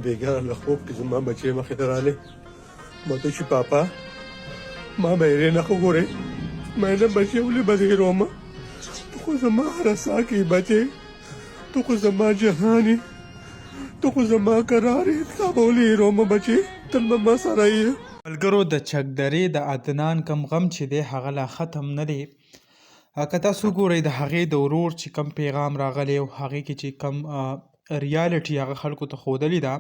بیګا له خوب کې زما بچی مخې ته راغلی ما ته چې پاپا ما به یې نه خو ګورې ما نه بچی ولې به دې رومه تو خو زما هره ساه کې بچې تو خو زما جهان یې تو خو زما قرار یې تا به ولې رومه بچې تل به ما سره یې ملګرو د چکدرې د عدنان کم غم چې دی هغه لا ختم نه دی. که تاسو ګورئ د هغې د ورور چې کم پیغام راغلی او هغې کې چې کم ریالټي هغه خلکو ته ښودلې ده،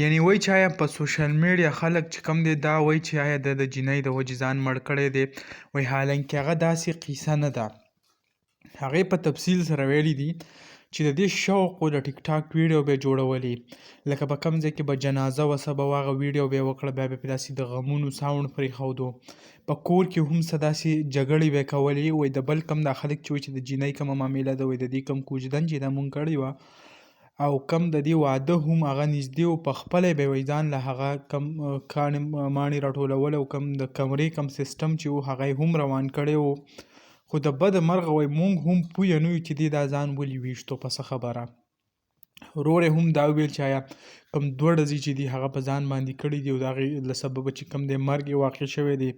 یعنی وایي چې آیا په سوشل میډیا خلک چې کم دی دا وایي چې آیا د جینۍ د وجې ځان مړ کړی دی، وایي حالانکې هغه داسې قیصه نه ده. هغې په تفصیل سره ویلي دي چې د دې شوق و د ټیک ټاک ویډیو به یې جوړولې، لکه په کوم ځای کې به جنازه وسه به هغه ویډیو به یې وکړه، بیا به یې داسې د غمونو ساوند پرېښودو، په کور کې هم څه داسې جګړې به یې کولې. وایي د بل کم دا خلک چې وایي چې د جینۍ کومه معامله ده، وایي د دې کم کوژدن چې ده مونږ کړې وه او کم د دې واده هم هغه نږدې و، په خپله به یې وایي ځان له هغه کم کاڼې ماڼې راټولول او کم د کمرې کم سیسټم چې و هغه یې هم روان کړی و. خو د بده مرغه وایي مونږ هم پویه نه یو چې دې دا ځان ولې ویشتو په څه خبره. ورور یې هم دا وویل چې آیا کم 2 ډزې چې دي هغه په ځان باندې کړي دي او د هغې له سببه چې کم دی مرګ یې واقع شوی دی.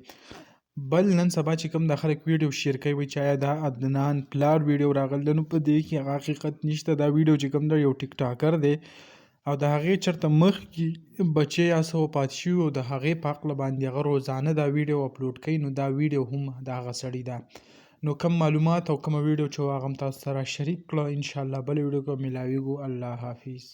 بل نن سبا چې کوم د خلک ویډیو شیر کوي وایي چې آیا دا عدنان پلار ویډیو راغلی ده، نو په دې کې هغه حقیقت نشته. دا ویډیو چې کوم دی یو ټیک ټاکر دی او د هغې چېرته مخکې بچی یا څه وفات شوي او د هغې په هکله باندې هغه روزانه دا ویډیو اپلوډ کوي، نو دا ویډیو هم د هغه سړي ده. نو کم معلومات او کومه ویډیو چې هغه هم تاسو سره شریک کړه، انشاءالله بله ویډیو کې به ملاویږو. الله حافظ.